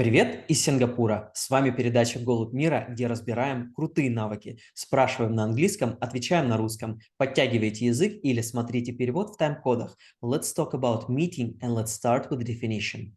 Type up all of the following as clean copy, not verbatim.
Привет из Сингапура! С вами передача «Голубь мира», где разбираем крутые навыки. Спрашиваем на английском, отвечаем на русском. Подтягивайте язык или смотрите перевод в тайм-кодах. Let's talk about meeting and let's start with the definition.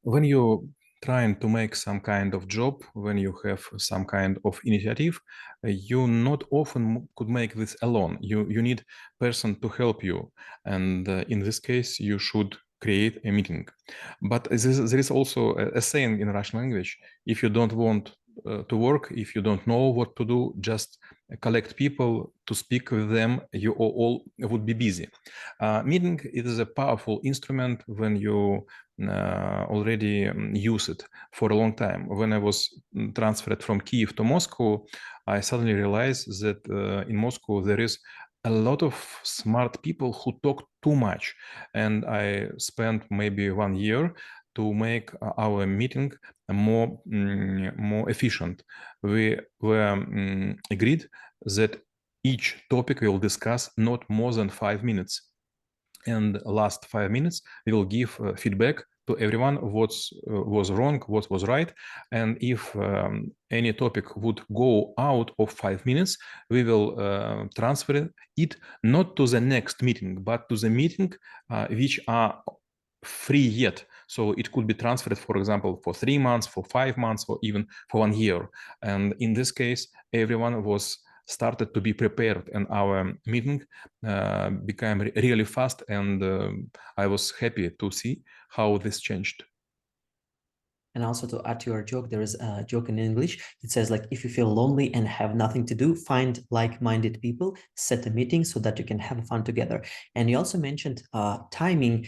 When you trying to make some kind of job, when you have some kind of initiative, you not often could make this alone. You need person to help you, and in this case, you should create a meeting. But there is also a saying in Russian language: if you don't want to work, if you don't know what to do, just collect people to speak with them. You all would be busy. Meeting is a powerful instrument when you already use it for a long time. When I was transferred from Kiev to Moscow, I suddenly realized that in Moscow there is a lot of smart people who talk too much. And I spent maybe 1 year to make our meeting more efficient. We were agreed that each topic we will discuss not more than 5 minutes. And last 5 minutes, we will give feedback to everyone what was wrong, what was right. And if any topic would go out of 5 minutes, we will transfer it not to the next meeting, but to the meeting which are free yet. So it could be transferred, for example, for 3 months, for 5 months, or even for 1 year. And in this case, everyone was started to be prepared, and our meeting became really fast. And I was happy to see how this changed. And also to add to your joke, there is a joke in English. It says like, if you feel lonely and have nothing to do, find like-minded people, set a meeting so that you can have fun together. And you also mentioned timing.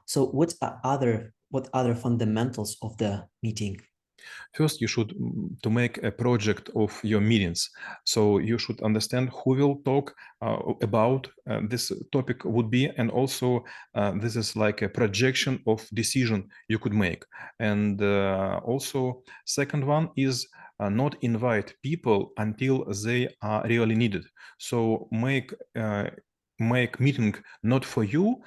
So what other fundamentals of the meeting? First, you should to make a project of your meetings. So you should understand who will talk about this topic would be, and also this is like a projection of decision you could make. And also, second one is not invite people until they are really needed. So make meeting not for you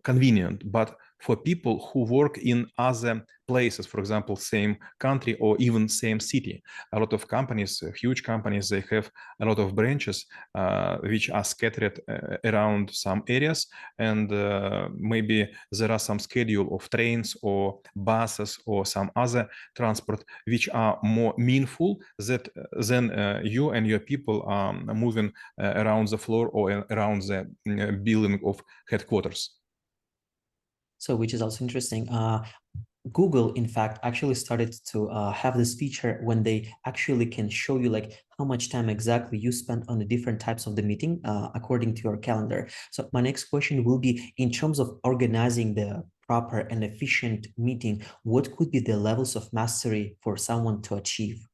convenient, but for people who work in other places, for example, same country or even same city. A lot of companies, huge companies, they have a lot of branches which are scattered around some areas, and maybe there are some schedule of trains or buses or some other transport which are more meaningful than you and your people are moving around the floor or around the building of headquarters. So which is also interesting. Google, in fact, actually started to have this feature when they actually can show you like how much time exactly you spent on the different types of the meeting according to your calendar. So my next question will be, in terms of organizing the proper and efficient meeting, what could be the levels of mastery for someone to achieve?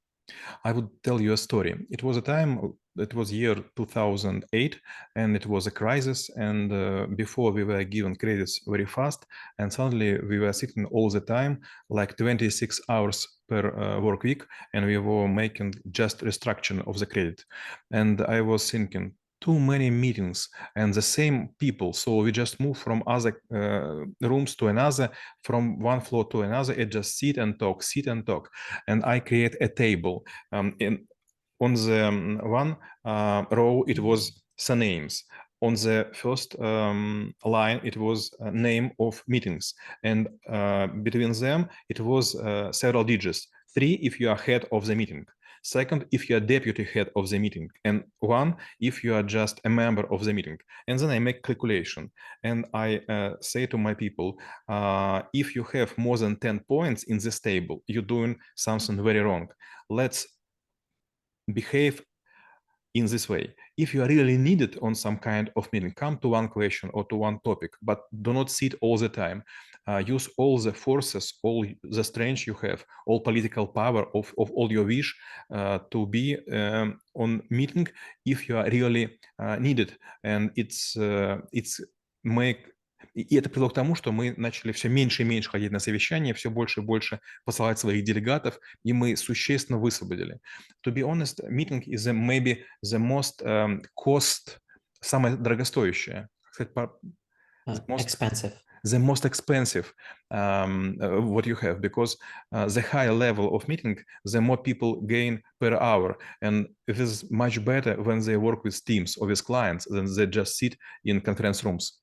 I would tell you a story. It was a time, it was year 2008, and it was a crisis. And before we were given credits very fast, and suddenly we were sitting all the time, like 26 hours per work week, and we were making just restructuring of the credit. And I was thinking, too many meetings and the same people. So we just move from other rooms to another, from one floor to another, and just sit and talk, sit and talk. And I create a table. On the one row, it was surnames. On the first line, it was a name of meetings. And between them, it was several digits. 3 if you are head of the meeting. Second, if you are deputy head of the meeting. And 1 if you are just a member of the meeting. And then I make calculation. And I say to my people, if you have more than 10 points in this table, you're doing something very wrong. Let's behave in this way. If you are really needed on some kind of meeting, come to one question or to one topic, but do not sit all the time. Use all the forces, all the strength you have, all political power of all your wish to be on meeting if you are really needed. And it's make. И это привело к тому, что мы начали все меньше и меньше ходить на совещания, все больше и больше посылать своих делегатов, и мы существенно высвободили. To be honest, meeting is maybe the most cost, самое дорогостоящее. The most Expensive. the most expensive what you have, because the higher level of meeting, the more people gain per hour. And it is much better when they work with teams or with clients than they just sit in conference rooms.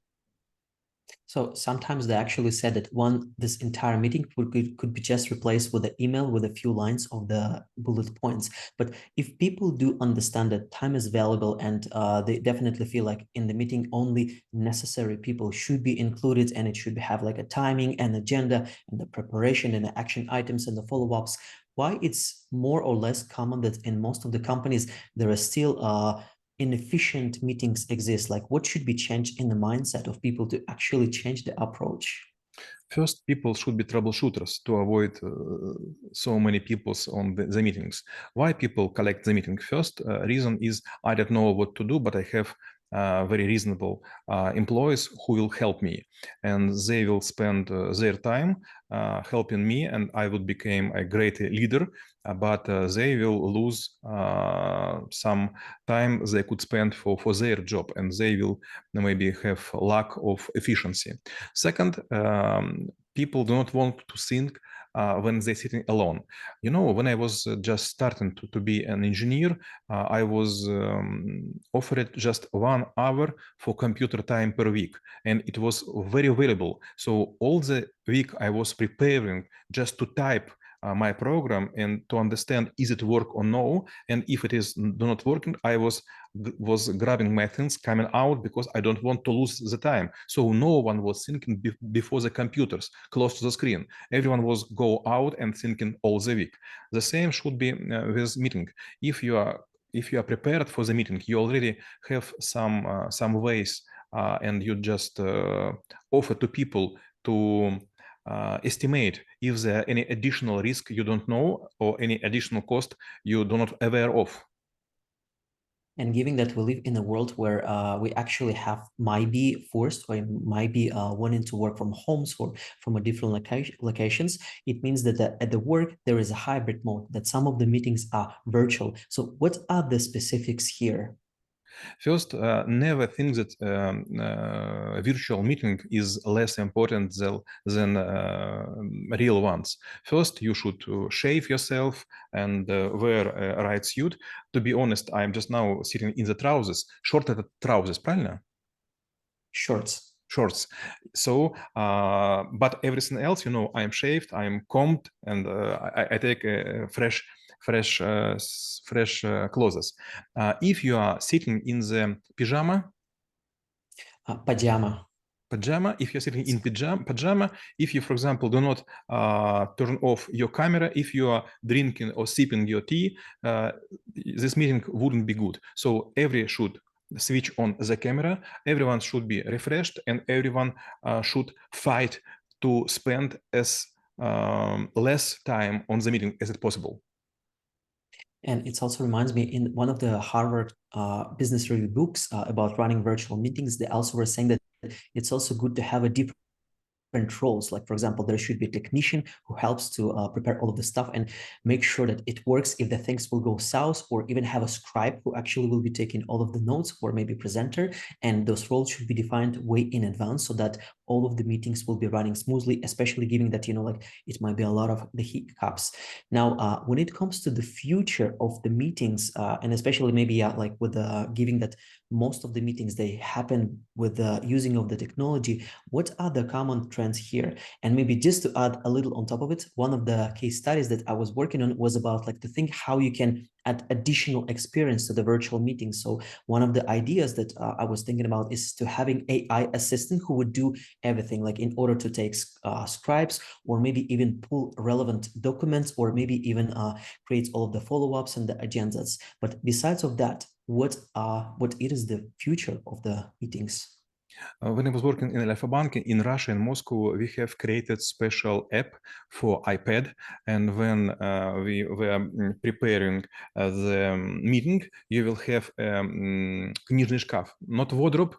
So sometimes they actually said that this entire meeting could be just replaced with an email with a few lines of the bullet points. But if people do understand that time is valuable and they definitely feel like in the meeting only necessary people should be included, and it should have like a timing and agenda and the preparation and the action items and the follow-ups, why it's more or less common that in most of the companies there are still inefficient meetings exist? Like, what should be changed in the mindset of people to actually change the approach? First, people should be troubleshooters to avoid so many people on the meetings. Why people collect the meeting? First reason is I don't know what to do, but I have very reasonable employees who will help me, and they will spend their time helping me, and I would become a great leader, but they will lose some time they could spend for their job, and they will maybe have lack of efficiency. Second, people do not want to think when they're sitting alone. You know, when I was just starting to be an engineer, I was offered just 1 hour for computer time per week, and it was very valuable. So all the week I was preparing just to type my program and to understand is it work or no, and if it is not working, I was grabbing my things coming out because I don't want to lose the time. So no one was thinking before the computers close to the screen. Everyone was go out and thinking all the week. The same should be with meeting. If you are prepared for the meeting, you already have some ways and you just offer to people to estimate if there are any additional risk you don't know or any additional cost you do not aware of. And given that we live in a world where we actually might be forced or might be wanting to work from homes or from a different locations, it means that at the work there is a hybrid mode, that some of the meetings are virtual. So what are the specifics here? First, never think that virtual meeting is less important than real ones. First, you should shave yourself and wear a right suit. To be honest, I'm just now sitting in the trousers. Short trousers, правильно? Shorts. Shorts. So, but everything else, you know, I'm shaved, I'm combed, and I take fresh clothes. If you are sitting in the pajama, if you're sitting in pajama, if you, for example, do not turn off your camera, if you are drinking or sipping your tea, this meeting wouldn't be good. So everyone should switch on the camera, everyone should be refreshed, and everyone should fight to spend as less time on the meeting as possible. And it also reminds me, in one of the Harvard business review books about running virtual meetings, they also were saying that it's also good to have a different roles. Like, for example, there should be a technician who helps to prepare all of the stuff and make sure that it works if the things will go south, or even have a scribe who actually will be taking all of the notes, or maybe presenter. And those roles should be defined way in advance so that all of the meetings will be running smoothly, especially given that, you know, like it might be a lot of the hiccups. Now, when it comes to the future of the meetings, and especially maybe like with giving that most of the meetings, they happen with the using of the technology, what are the common trends here? And maybe just to add a little on top of it, one of the case studies that I was working on was about like to think how you can add additional experience to the virtual meeting. So one of the ideas that I was thinking about is to having AI assistant who would do everything, like in order to take scribes, or maybe even pull relevant documents, or maybe even create all of the follow-ups and the agendas. But besides of that, what is the future of the meetings? When I was working in Alpha Bank in Russia, in Moscow, we have created special app for iPad. And when we were preparing the meeting, you will have книжный шкаф, not wardrobe,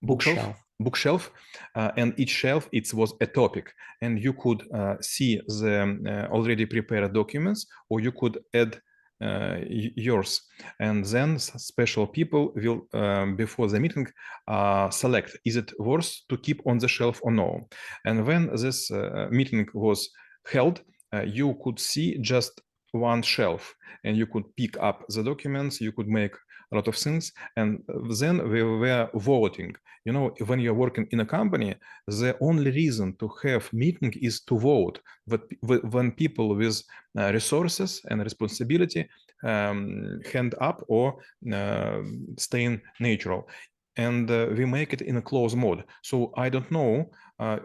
bookshelf, and each shelf it was a topic, and you could see the already prepared documents, or you could add yours, and then special people will before the meeting select, is it worth to keep on the shelf or no. And when this meeting was held, you could see just one shelf, and you could pick up the documents, you could make a lot of things, and then we were voting. You know, when you're working in a company, the only reason to have meeting is to vote. But when people with resources and responsibility hand up or staying natural, and we make it in a closed mode. So I don't know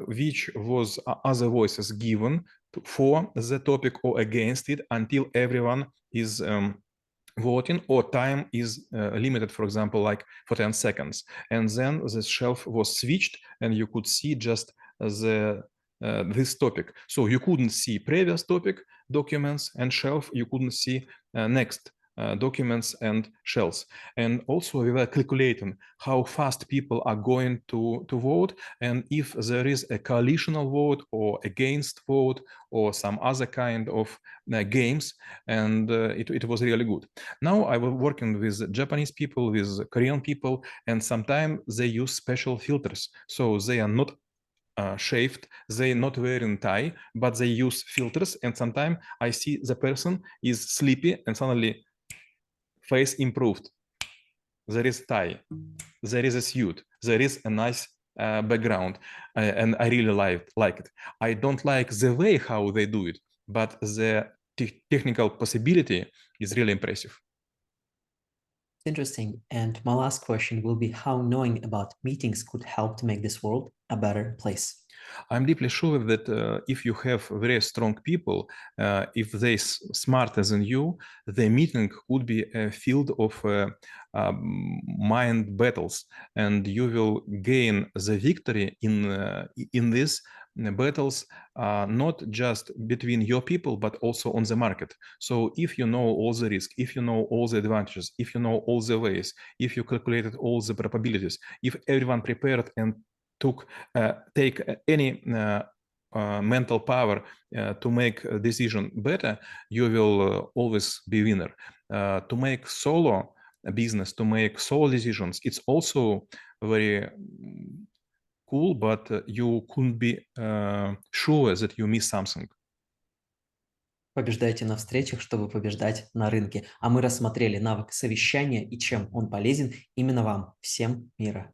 which was other voices given for the topic or against it until everyone is voting, or time is limited, for example, like for 10 seconds. And then the shelf was switched and you could see just this topic. So you couldn't see previous topic, documents and shelf. You couldn't see next documents and shelves. And also we were calculating how fast people are going to vote, and if there is a coalitional vote or against vote or some other kind of games, and it was really good. Now I was working with Japanese people, with Korean people, and sometimes they use special filters. So they are not shaved, they're not wearing tie, but they use filters, and sometimes I see the person is sleepy and suddenly face improved. There is tie, there is a suit, there is a nice background, and I really like it. I don't like the way how they do it, but the technical possibility is really impressive. Interesting. And my last question will be how knowing about meetings could help to make this world a better place. I'm deeply sure that if you have very strong people, if they smarter than you, the meeting would be a field of mind battles, and you will gain the victory in these battles, not just between your people, but also on the market. So if you know all the risk, if you know all the advantages, if you know all the ways, if you calculated all the probabilities, if everyone prepared and take any mental power to make a decision better, you will always be winner. To make solo business, to make solo decisions, it's also very cool, but you couldn't be sure that you miss something. Побеждайте на встречах, чтобы побеждать на рынке. А мы рассмотрели навык совещания и чем он полезен именно вам. Всем мира.